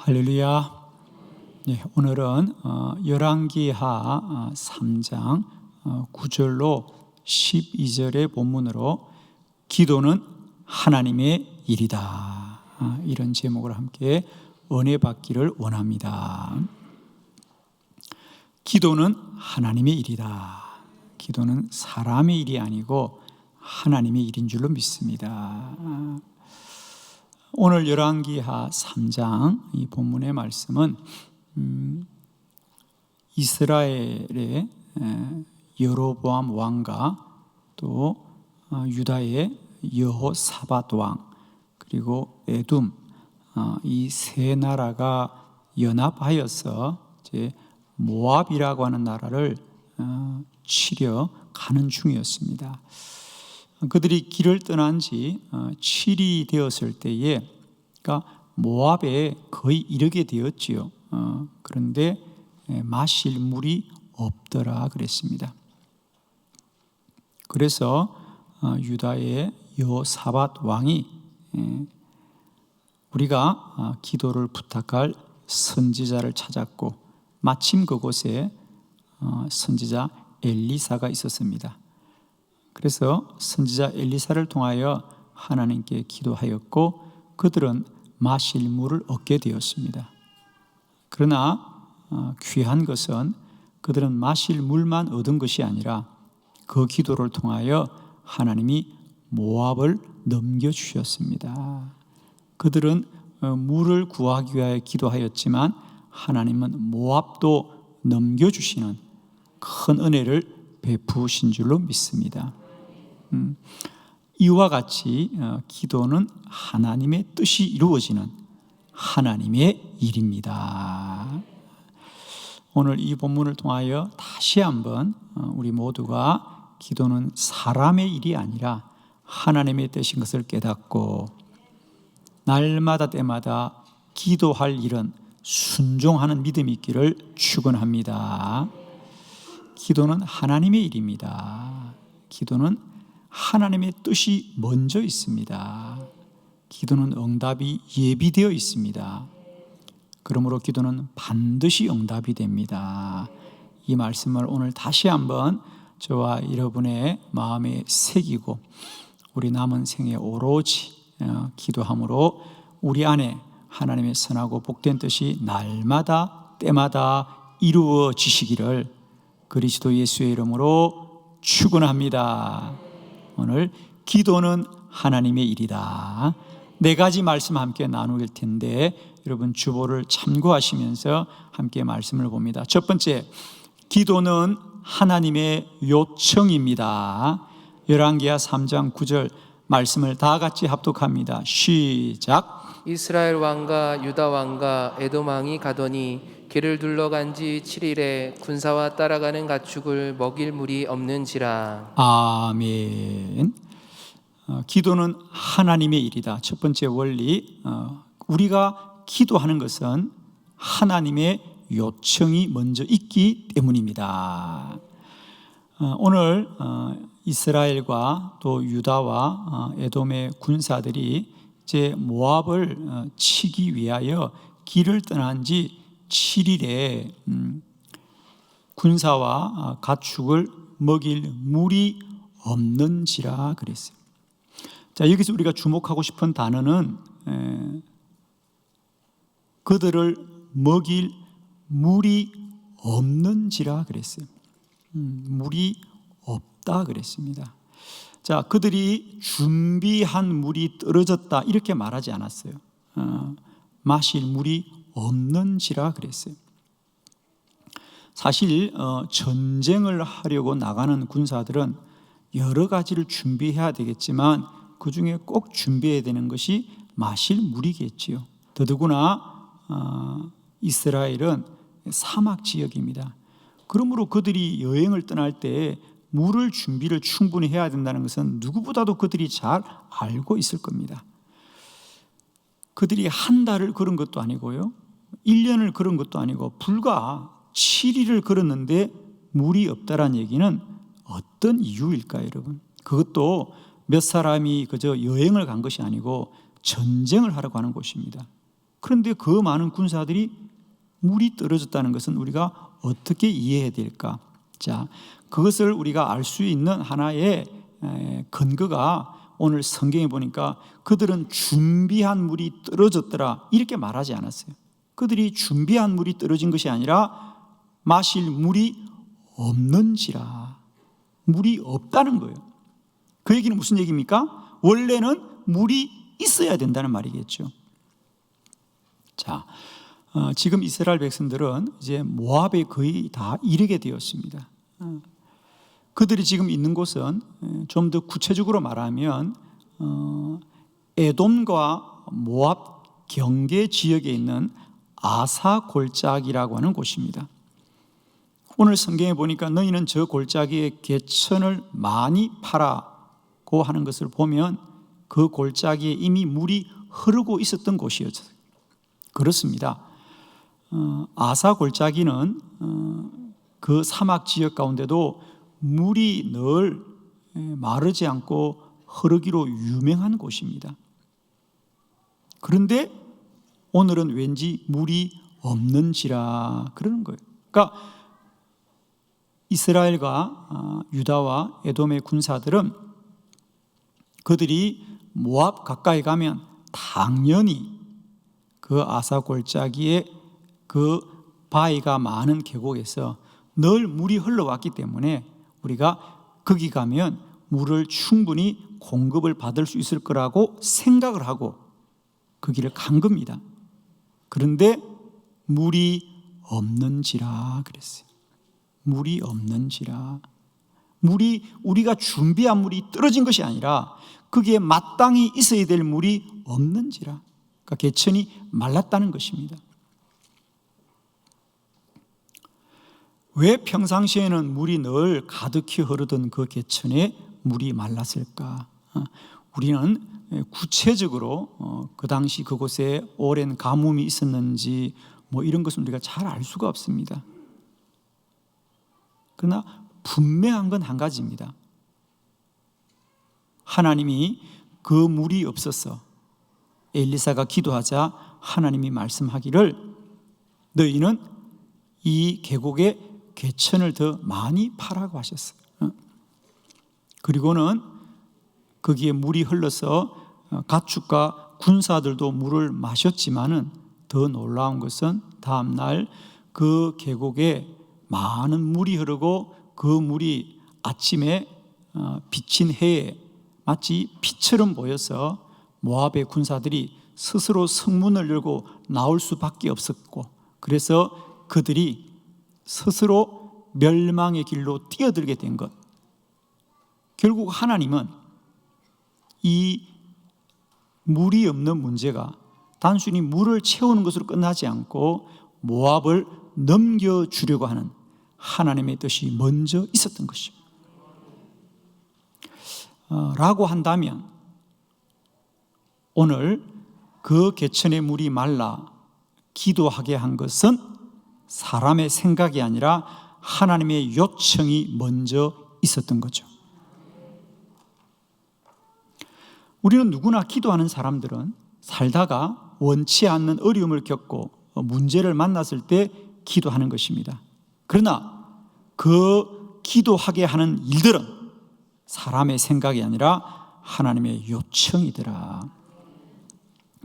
할렐루야. 네, 오늘은 열왕기하 3장 9절로 12절의 본문으로 기도는 하나님의 일이다, 이런 제목을 함께 은혜 받기를 원합니다. 기도는 하나님의 일이다. 기도는 사람의 일이 아니고 하나님의 일인 줄로 믿습니다. 오늘 열왕기하 3장 이 본문의 말씀은 이스라엘의 여로보암 왕과 또 유다의 여호사밧 왕 그리고 에돔, 이 세 나라가 연합하여서 이제 모압이라고 하는 나라를 치려 가는 중이었습니다. 그들이 길을 떠난 지 7일이 되었을 때에, 그러니까 모압에 거의 이르게 되었지요. 그런데 마실 물이 없더라 그랬습니다. 그래서 유다의 여호사밧 왕이 우리가 기도를 부탁할 선지자를 찾았고, 마침 그곳에 선지자 엘리사가 있었습니다. 그래서 선지자 엘리사를 통하여 하나님께 기도하였고 그들은 마실 물을 얻게 되었습니다. 그러나 귀한 것은 그들은 마실 물만 얻은 것이 아니라 그 기도를 통하여 하나님이 모압을 넘겨주셨습니다. 그들은 물을 구하기 위하여 기도하였지만 하나님은 모압도 넘겨주시는 큰 은혜를 베푸신 줄로 믿습니다. 이와 같이 기도는 하나님의 뜻이 이루어지는 하나님의 일입니다. 오늘 이 본문을 통하여 다시 한번 우리 모두가 기도는 사람의 일이 아니라 하나님의 뜻인 것을 깨닫고, 날마다 때마다 기도할 일은 순종하는 믿음이 있기를 축원합니다. 기도는 하나님의 일입니다. 기도는 하나님의 뜻이 먼저 있습니다. 기도는 응답이 예비되어 있습니다. 그러므로 기도는 반드시 응답이 됩니다. 이 말씀을 오늘 다시 한번 저와 여러분의 마음에 새기고 우리 남은 생에 오로지 기도함으로 우리 안에 하나님의 선하고 복된 뜻이 날마다 때마다 이루어지시기를 그리스도 예수의 이름으로 축원합니다. 오늘 기도는 하나님의 일이다. 4가지 말씀 함께 나눌 텐데 여러분 주보를 참고하시면서 함께 말씀을 봅니다. 첫 번째, 기도는 하나님의 요청입니다. 열왕기하 3장 9절 말씀을 다 같이 합독합니다. 시작. 이스라엘 왕과 유다 왕과 에돔 왕이 가더니 길을 둘러간 지 7일에 군사와 따라가는 가축을 먹일 물이 없는지라. 아멘. 기도는 하나님의 일이다. 첫 번째 원리, 우리가 기도하는 것은 하나님의 요청이 먼저 있기 때문입니다. 오늘 이스라엘과 또 유다와 에돔의 군사들이 이제 모압을 치기 위하여 길을 떠난 지 7일에 군사와 가축을 먹일 물이 없는지라 그랬어요. 자, 여기서 우리가 주목하고 싶은 단어는 그들을 먹일 물이 없는지라 그랬어요. 물이 없다 그랬습니다. 자, 그들이 준비한 물이 떨어졌다 이렇게 말하지 않았어요. 마실 물이 없는지라 그랬어요. 사실 전쟁을 하려고 나가는 군사들은 여러 가지를 준비해야 되겠지만 그 중에 꼭 준비해야 되는 것이 마실 물이겠지요. 더더구나 이스라엘은 사막 지역입니다. 그러므로 그들이 여행을 떠날 때 물을 준비를 충분히 해야 된다는 것은 누구보다도 그들이 잘 알고 있을 겁니다. 그들이 한 달을 걸은 것도 아니고요, 1년을 걸은 것도 아니고 불과 7일을 걸었는데 물이 없다란 얘기는 어떤 이유일까요, 여러분? 그것도 몇 사람이 그저 여행을 간 것이 아니고 전쟁을 하려고 하는 곳입니다. 그런데 그 많은 군사들이 물이 떨어졌다는 것은 우리가 어떻게 이해해야 될까? 자, 그것을 우리가 알 수 있는 하나의 근거가 오늘 성경에 보니까 그들은 준비한 물이 떨어졌더라 이렇게 말하지 않았어요. 그들이 준비한 물이 떨어진 것이 아니라 마실 물이 없는지라, 물이 없다는 거예요. 그 얘기는 무슨 얘기입니까? 원래는 물이 있어야 된다는 말이겠죠. 자, 지금 이스라엘 백성들은 이제 모압에 거의 다 이르게 되었습니다. 그들이 지금 있는 곳은 좀 더 구체적으로 말하면 에돔과 모압 경계 지역에 있는 아사 골짜기라고 하는 곳입니다. 오늘 성경에 보니까 너희는 저 골짜기에 개천을 많이 파라고 하는 것을 보면 그 골짜기에 이미 물이 흐르고 있었던 곳이었어요. 그렇습니다. 아사 골짜기는 그 사막 지역 가운데도 물이 늘 마르지 않고 흐르기로 유명한 곳입니다. 그런데 오늘은 왠지 물이 없는지라 그러는 거예요. 그러니까 이스라엘과 유다와 에돔의 군사들은 그들이 모압 가까이 가면 당연히 그 아사 골짜기에 그 바위가 많은 계곡에서 늘 물이 흘러왔기 때문에 우리가 거기 가면 물을 충분히 공급을 받을 수 있을 거라고 생각을 하고 그 길을 간 겁니다. 그런데 물이 없는지라 그랬어요. 물이 없는지라. 물이 우리가 준비한 물이 떨어진 것이 아니라 거기에 마땅히 있어야 될 물이 없는지라. 그러니까 개천이 말랐다는 것입니다. 왜 평상시에는 물이 늘 가득히 흐르던 그 개천에 물이 말랐을까? 우리는 구체적으로 그 당시 그곳에 오랜 가뭄이 있었는지 뭐 이런 것은 우리가 잘 알 수가 없습니다. 그러나 분명한 건 한 가지입니다. 하나님이 그 물이 없어서 엘리사가 기도하자 하나님이 말씀하기를 너희는 이 계곡에 개천을 더 많이 파라고 하셨어요. 그리고는 거기에 물이 흘러서 가축과 군사들도 물을 마셨지만은 더 놀라운 것은 다음날 그 계곡에 많은 물이 흐르고 그 물이 아침에 비친 해에 마치 피처럼 보여서 모압의 군사들이 스스로 성문을 열고 나올 수밖에 없었고 그래서 그들이 스스로 멸망의 길로 뛰어들게 된 것. 결국 하나님은 이 물이 없는 문제가 단순히 물을 채우는 것으로 끝나지 않고 모압을 넘겨주려고 하는 하나님의 뜻이 먼저 있었던 것입니다. 라고 한다면 오늘 그 개천의 물이 말라 기도하게 한 것은 사람의 생각이 아니라 하나님의 요청이 먼저 있었던 거죠. 우리는 누구나 기도하는 사람들은 살다가 원치 않는 어려움을 겪고 문제를 만났을 때 기도하는 것입니다. 그러나 그 기도하게 하는 일들은 사람의 생각이 아니라 하나님의 요청이더라.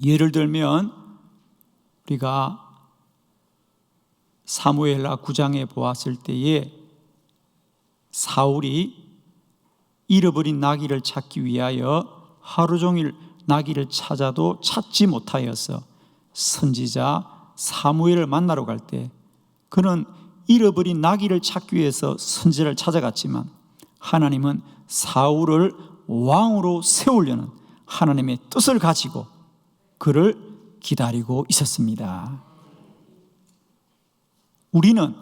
예를 들면 우리가 사무엘하 9장에 보았을 때에 사울이 잃어버린 나귀를 찾기 위하여 하루 종일 나귀를 찾아도 찾지 못하여서 선지자 사무엘을 만나러 갈 때 그는 잃어버린 나귀를 찾기 위해서 선지자를 찾아갔지만 하나님은 사울을 왕으로 세우려는 하나님의 뜻을 가지고 그를 기다리고 있었습니다. 우리는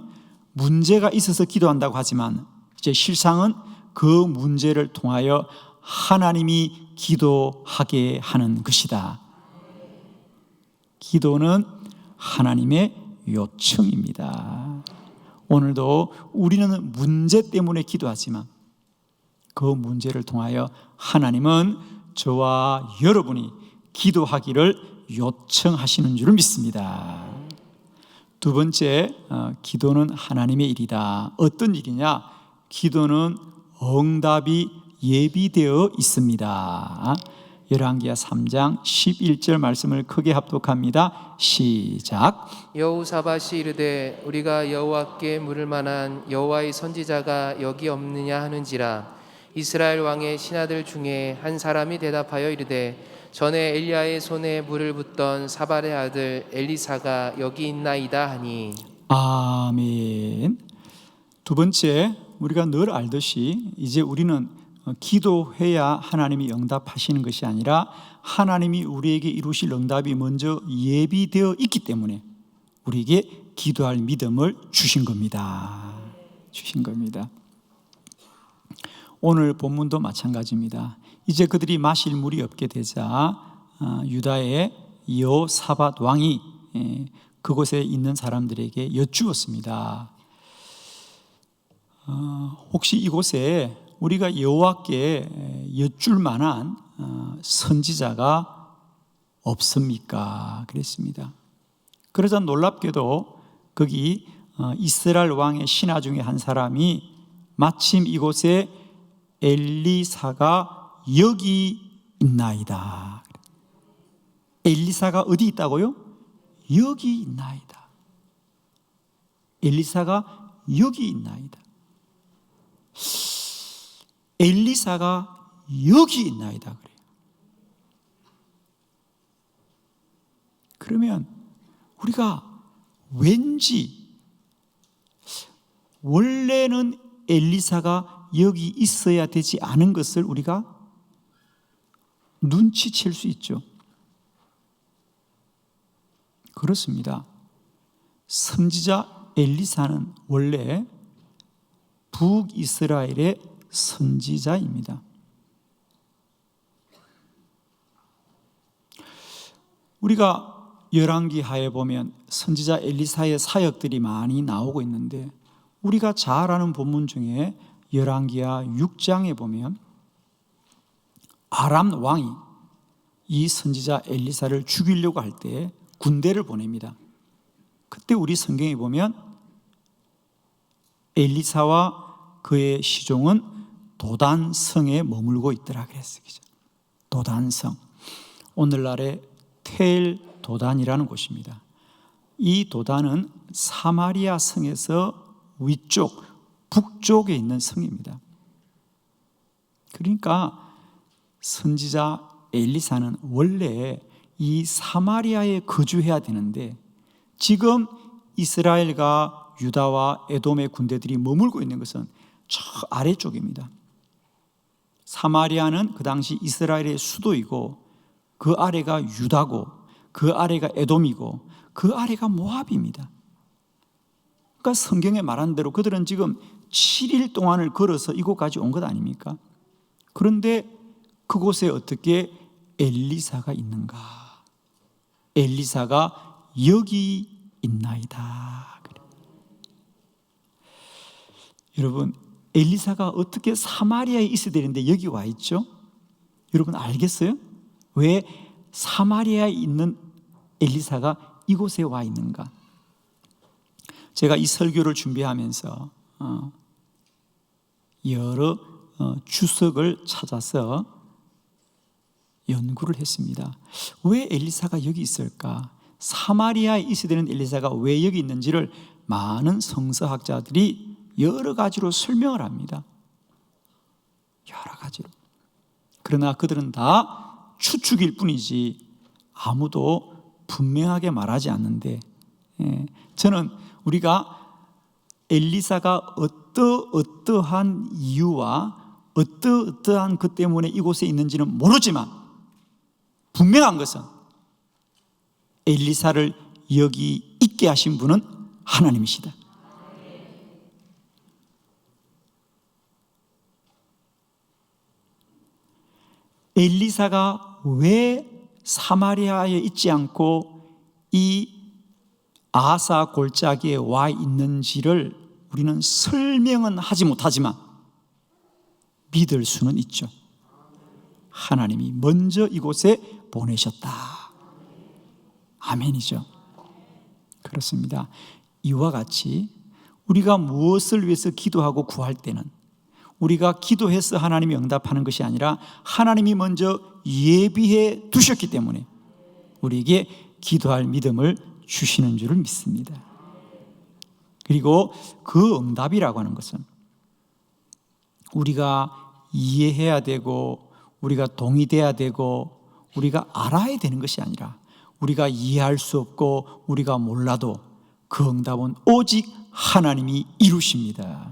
문제가 있어서 기도한다고 하지만 이제 실상은 그 문제를 통하여 하나님이 기도하게 하는 것이다. 기도는 하나님의 요청입니다. 오늘도 우리는 문제 때문에 기도하지만 그 문제를 통하여 하나님은 저와 여러분이 기도하기를 요청하시는 줄 믿습니다. 두 번째, 기도는 하나님의 일이다. 어떤 일이냐? 기도는 응답이 예비되어 있습니다. 열왕기하 3장 11절 말씀을 크게 합독합니다. 시작. 여호사밧이 이르되 우리가 여호와께 물을 만한 여호와의 선지자가 여기 없느냐 하는지라. 이스라엘 왕의 신하들 중에 한 사람이 대답하여 이르되 전에 엘리야의 손에 물을 붓던 사발의 아들 엘리사가 여기 있나이다 하니. 아멘. 두 번째, 우리가 늘 알듯이 이제 우리는 기도해야 하나님이 응답하시는 것이 아니라 하나님이 우리에게 이루실 응답이 먼저 예비되어 있기 때문에 우리에게 기도할 믿음을 주신 겁니다. 주신 겁니다. 오늘 본문도 마찬가지입니다. 이제 그들이 마실 물이 없게 되자 유다의 여호사밧 왕이 그곳에 있는 사람들에게 여쭈었습니다. 혹시 이곳에 우리가 여호와께 여쭐 만한 선지자가 없습니까? 그랬습니다. 그러자 놀랍게도 거기 이스라엘 왕의 신하 중에 한 사람이 마침 이곳에 엘리사가 여기 있나이다. 엘리사가 어디 있다고요? 여기 있나이다. 엘리사가 여기 있나이다. 엘리사가 여기 있나이다 그래요. 그러면 우리가 왠지 원래는 엘리사가 여기 있어야 되지 않은 것을 우리가 눈치챌 수 있죠. 그렇습니다. 선지자 엘리사는 원래 북이스라엘의 선지자입니다. 우리가 열왕기하에 보면 선지자 엘리사의 사역들이 많이 나오고 있는데 우리가 잘 아는 본문 중에 열왕기하 6장에 보면 아람 왕이 이 선지자 엘리사를 죽이려고 할 때 군대를 보냅니다. 그때 우리 성경에 보면 엘리사와 그의 시종은 도단성에 머물고 있더라 그랬어요. 도단성. 오늘날의 텔 도단이라는 곳입니다. 이 도단은 사마리아 성에서 위쪽, 북쪽에 있는 성입니다. 그러니까 선지자 엘리사는 원래 이 사마리아에 거주해야 되는데 지금 이스라엘과 유다와 에돔의 군대들이 머물고 있는 것은 저 아래쪽입니다. 사마리아는 그 당시 이스라엘의 수도이고 그 아래가 유다고 그 아래가 에돔이고 그 아래가 모압입니다. 그러니까 성경에 말한 대로 그들은 지금 7일 동안을 걸어서 이곳까지 온 것 아닙니까? 그런데 그곳에 어떻게 엘리사가 있는가? 엘리사가 여기 있나이다. 여러분, 엘리사가 어떻게 사마리아에 있어야 되는데 여기 와 있죠? 여러분 알겠어요? 왜 사마리아에 있는 엘리사가 이곳에 와 있는가? 제가 이 설교를 준비하면서 여러 주석을 찾아서 연구를 했습니다. 왜 엘리사가 여기 있을까? 사마리아에 있어야 되는 엘리사가 왜 여기 있는지를 많은 성서학자들이 여러 가지로 설명을 합니다. 여러 가지로. 그러나 그들은 다 추측일 뿐이지 아무도 분명하게 말하지 않는데 저는 우리가 엘리사가 어떠한 이유와 어떠한 것 때문에 이곳에 있는지는 모르지만 분명한 것은 엘리사를 여기 있게 하신 분은 하나님이시다. 엘리사가 왜 사마리아에 있지 않고 이 아사 골짜기에 와 있는지를 우리는 설명은 하지 못하지만 믿을 수는 있죠. 하나님이 먼저 이곳에 보내셨다. 아멘이죠. 그렇습니다. 이와 같이 우리가 무엇을 위해서 기도하고 구할 때는 우리가 기도해서 하나님이 응답하는 것이 아니라 하나님이 먼저 예비해 두셨기 때문에 우리에게 기도할 믿음을 주시는 줄을 믿습니다. 그리고 그 응답이라고 하는 것은 우리가 이해해야 되고 우리가 동의돼야 되고 우리가 알아야 되는 것이 아니라 우리가 이해할 수 없고 우리가 몰라도 그 응답은 오직 하나님이 이루십니다.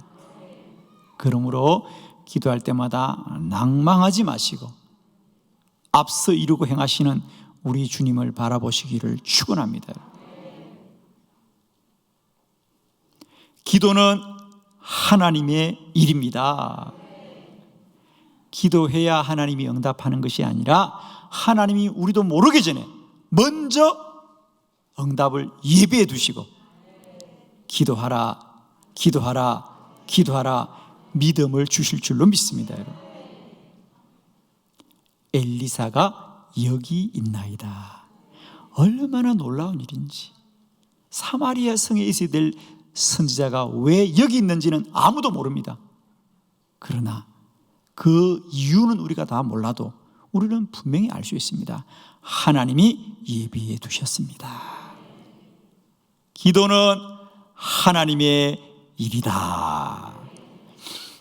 그러므로 기도할 때마다 낭망하지 마시고 앞서 이루고 행하시는 우리 주님을 바라보시기를 축원합니다. 기도는 하나님의 일입니다. 기도해야 하나님이 응답하는 것이 아니라 하나님이 우리도 모르기 전에 먼저 응답을 예비해 두시고 기도하라, 기도하라, 기도하라 믿음을 주실 줄로 믿습니다. 여러분. 엘리사가 여기 있나이다. 얼마나 놀라운 일인지. 사마리아 성에 있어야 될 선지자가 왜 여기 있는지는 아무도 모릅니다. 그러나 그 이유는 우리가 다 몰라도 우리는 분명히 알 수 있습니다. 하나님이 예비해 두셨습니다. 기도는 하나님의 일이다.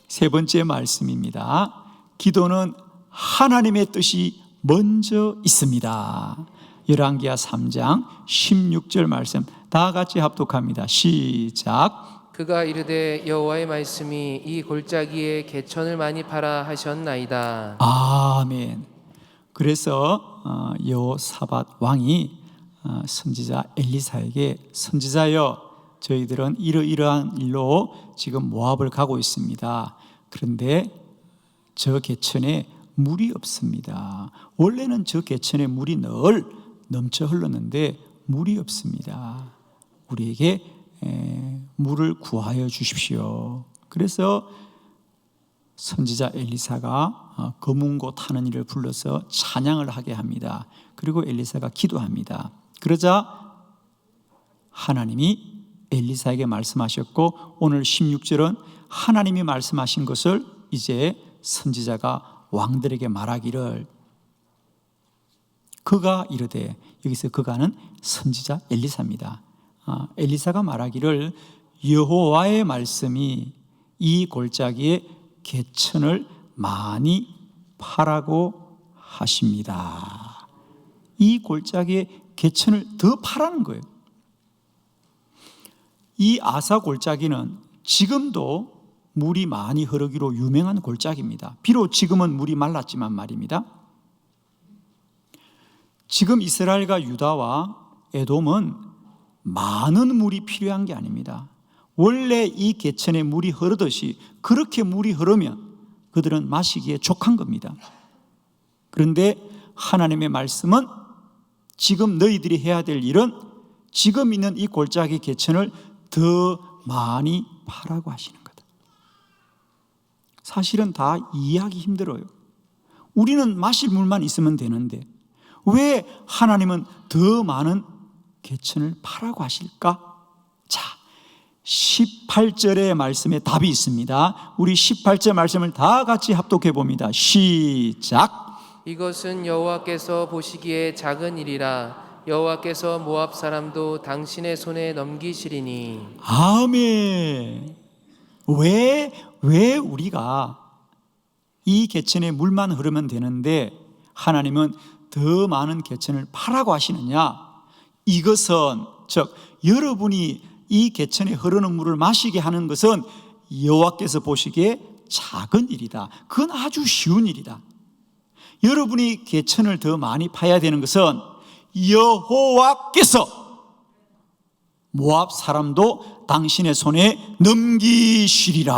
세 번째 말씀입니다. 기도는 하나님의 뜻이 먼저 있습니다. 열왕기하 3장 16절 말씀 다 같이 합독합니다. 시작. 그가 이르되 여호와의 말씀이 이 골짜기에 개천을 많이 파라 하셨나이다. 아멘. 그래서 여호사밧 왕이 선지자 엘리사에게 선지자여 저희들은 이러이러한 일로 지금 모압을 가고 있습니다. 그런데 저 개천에 물이 없습니다. 원래는 저 개천에 물이 늘 넘쳐 흘렀는데 물이 없습니다. 우리에게 물을 구하여 주십시오. 그래서 선지자 엘리사가 거문고 타는 이를 불러서 찬양을 하게 합니다. 그리고 엘리사가 기도합니다. 그러자 하나님이 엘리사에게 말씀하셨고 오늘 16절은 하나님이 말씀하신 것을 이제 선지자가 왕들에게 말하기를 그가 이르되 여기서 그가는 선지자 엘리사입니다. 엘리사가 말하기를 여호와의 말씀이 이 골짜기에 개천을 많이 파라고 하십니다. 이 골짜기에 개천을 더 파라는 거예요. 이 아사 골짜기는 지금도 물이 많이 흐르기로 유명한 골짜기입니다. 비록 지금은 물이 말랐지만 말입니다. 지금 이스라엘과 유다와 에돔은 많은 물이 필요한 게 아닙니다. 원래 이 개천에 물이 흐르듯이 그렇게 물이 흐르면 그들은 마시기에 족한 겁니다. 그런데 하나님의 말씀은 지금 너희들이 해야 될 일은 지금 있는 이 골짜기 개천을 더 많이 파라고 하시는 거다. 사실은 다 이해하기 힘들어요. 우리는 마실 물만 있으면 되는데 왜 하나님은 더 많은 개천을 파라고 하실까? 자, 18절의 말씀에 답이 있습니다. 우리 18절 말씀을 다 같이 합독해 봅니다. 시작. 이것은 여호와께서 보시기에 작은 일이라 여호와께서 모압 사람도 당신의 손에 넘기시리니. 아멘. 왜 우리가 이 개천에 물만 흐르면 되는데 하나님은 더 많은 개천을 파라고 하시느냐? 이것은 즉 여러분이 이 개천에 흐르는 물을 마시게 하는 것은 여호와께서 보시기에 작은 일이다. 그건 아주 쉬운 일이다. 여러분이 개천을 더 많이 파야 되는 것은 여호와께서 모압 사람도 당신의 손에 넘기시리라.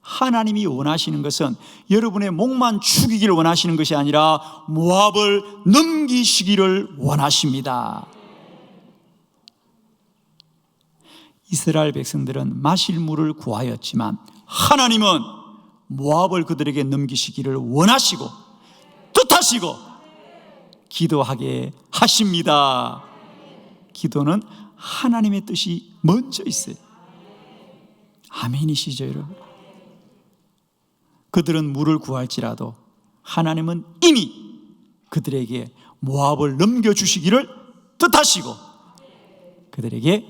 하나님이 원하시는 것은 여러분의 목만 축이기를 원하시는 것이 아니라 모압을 넘기시기를 원하십니다. 이스라엘 백성들은 마실 물을 구하였지만 하나님은 모압을 그들에게 넘기시기를 원하시고 뜻하시고 기도하게 하십니다. 기도는 하나님의 뜻이 먼저 있어요. 아멘이시죠, 여러분? 그들은 물을 구할지라도 하나님은 이미 그들에게 모압을 넘겨주시기를 뜻하시고 그들에게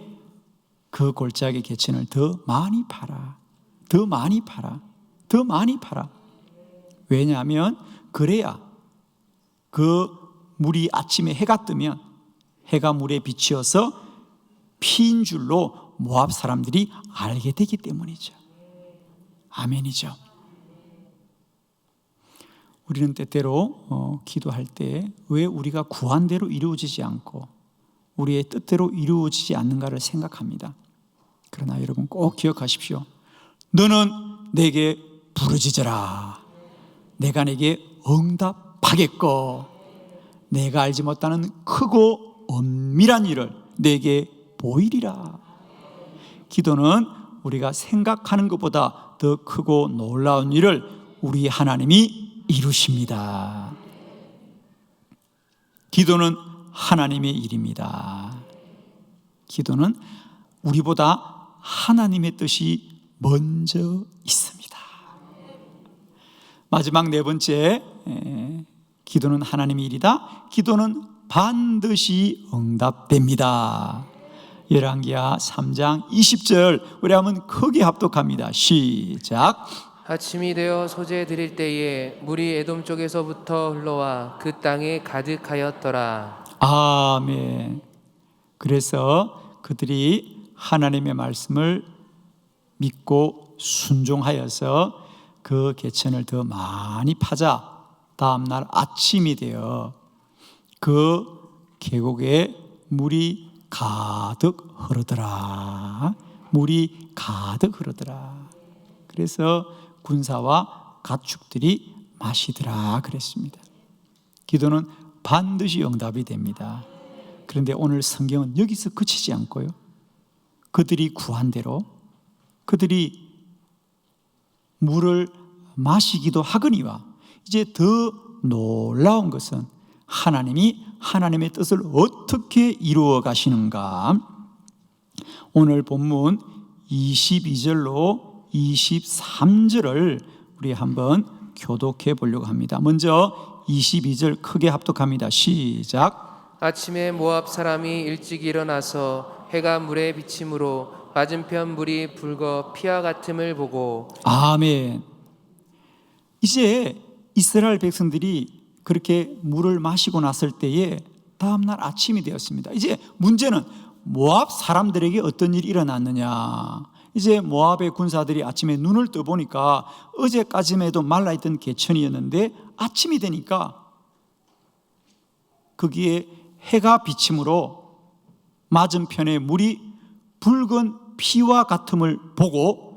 그 골짜기 개천을 더 많이 팔아, 더 많이 팔아, 더 많이 팔아. 왜냐하면 그래야 그 물이 아침에 해가 뜨면 해가 물에 비치어서 피인 줄로 모압 사람들이 알게 되기 때문이죠. 아멘이죠. 우리는 때때로 기도할 때 왜 우리가 구한 대로 이루어지지 않고 우리의 뜻대로 이루어지지 않는가를 생각합니다. 그러나 여러분 꼭 기억하십시오. 너는 내게 부르짖어라. 내가 내게 응답하겠고 내가 알지 못하는 크고 엄밀한 일을 내게 보이리라. 기도는 우리가 생각하는 것보다 더 크고 놀라운 일을 우리 하나님이 이루십니다. 기도는 하나님의 일입니다. 기도는 우리보다 하나님의 뜻이 먼저 있습니다. 마지막 네 번째, 기도는 하나님의 일이다. 기도는 반드시 응답됩니다. 열왕기하 3장 20절 우리 한번 크게 합독합니다. 시작. 아침이 되어 소재 드릴 때에 물이 에돔 쪽에서부터 흘러와 그 땅에 가득하였더라. 아멘. 그래서 그들이 하나님의 말씀을 믿고 순종하여서 그 개천을 더 많이 파자 다음날 아침이 되어 그 계곡에 물이 가득 흐르더라. 물이 가득 흐르더라. 그래서 군사와 가축들이 마시더라 그랬습니다. 기도는 반드시 응답이 됩니다. 그런데 오늘 성경은 여기서 그치지 않고요. 그들이 구한 대로 그들이 물을 마시기도 하거니와 이제 더 놀라운 것은 하나님이 하나님의 뜻을 어떻게 이루어 가시는가. 오늘 본문 22절로 23절을 우리 한번 교독해 보려고 합니다. 먼저 22절 크게 합독합니다. 시작. 아침에 모압 사람이 일찍 일어나서 해가 물에 비침으로 맞은편 물이 붉어 피와 같음을 보고. 아멘. 이제 이스라엘 백성들이 그렇게 물을 마시고 났을 때에 다음날 아침이 되었습니다. 이제 문제는 모압 사람들에게 어떤 일이 일어났느냐. 이제 모압의 군사들이 아침에 눈을 떠보니까 어제까지만 해도 말라있던 개천이었는데 아침이 되니까 거기에 해가 비침으로 맞은편에 물이 붉은 피와 같음을 보고.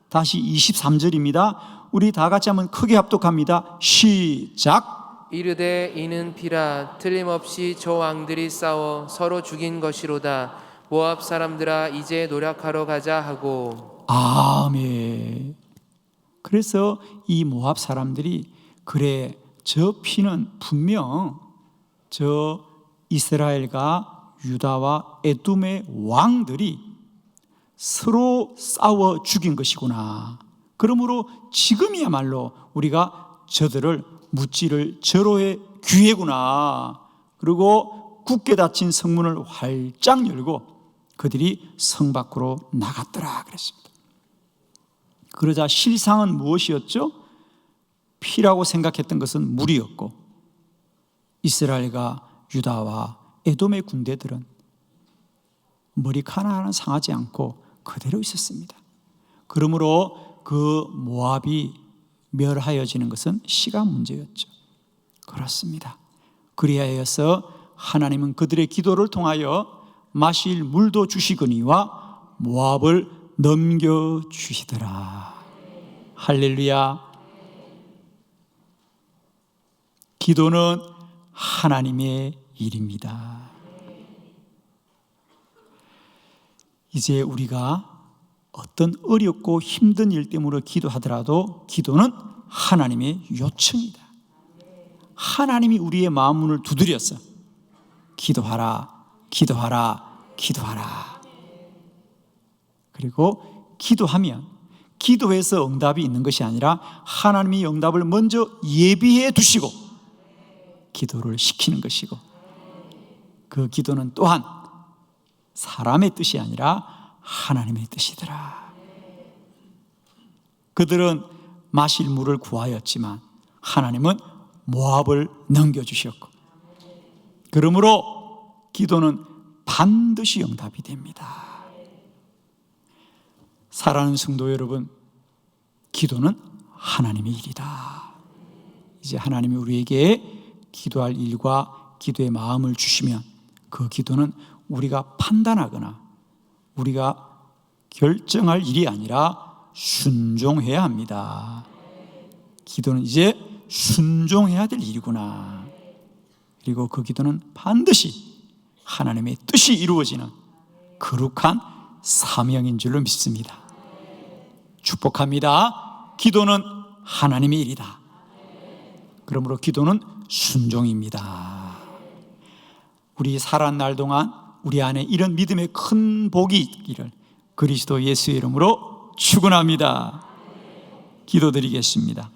다시 23절입니다. 우리 다 같이 한번 크게 합독합니다. 시작. 이르되 이는 피라 틀림없이 저 왕들이 싸워 서로 죽인 것이로다. 모압 사람들아 이제 노력하러 가자 하고. 아멘. 그래서 이 모압 사람들이 그래 저 피는 분명 저 이스라엘과 유다와 에돔의 왕들이 서로 싸워 죽인 것이구나. 그러므로 지금이야말로 우리가 저들을 무찌를 절호의 기회구나. 그리고 굳게 닫힌 성문을 활짝 열고 그들이 성 밖으로 나갔더라 그랬습니다. 그러자 실상은 무엇이었죠? 피라고 생각했던 것은 물이었고 이스라엘과 유다와 에돔의 군대들은 머리카락 하나 상하지 않고 그대로 있었습니다. 그러므로 그 모압이 멸하여지는 것은 시간 문제였죠. 그렇습니다. 그리하여서 하나님은 그들의 기도를 통하여 마실 물도 주시거니와 모압을 넘겨주시더라. 할렐루야. 기도는 하나님의 일입니다. 이제 우리가 어떤 어렵고 힘든 일 때문에 기도하더라도 기도는 하나님의 요청이다. 하나님이 우리의 마음 문을 두드렸어. 기도하라, 기도하라, 기도하라. 그리고 기도하면 기도해서 응답이 있는 것이 아니라 하나님이 응답을 먼저 예비해 두시고 기도를 시키는 것이고, 그 기도는 또한 사람의 뜻이 아니라 하나님의 뜻이더라. 그들은 마실 물을 구하였지만 하나님은 모압을 넘겨주셨고, 그러므로 기도는 반드시 응답이 됩니다. 사랑하는 성도 여러분, 기도는 하나님의 일이다. 이제 하나님이 우리에게 기도할 일과 기도의 마음을 주시면 그 기도는 우리가 판단하거나 우리가 결정할 일이 아니라 순종해야 합니다. 기도는 이제 순종해야 될 일이구나. 그리고 그 기도는 반드시 하나님의 뜻이 이루어지는 거룩한 사명인 줄로 믿습니다. 축복합니다. 기도는 하나님의 일이다. 그러므로 기도는 순종입니다. 우리 살아난 날 동안 우리 안에 이런 믿음의 큰 복이 있기를 그리스도 예수의 이름으로 축원합니다. 기도드리겠습니다.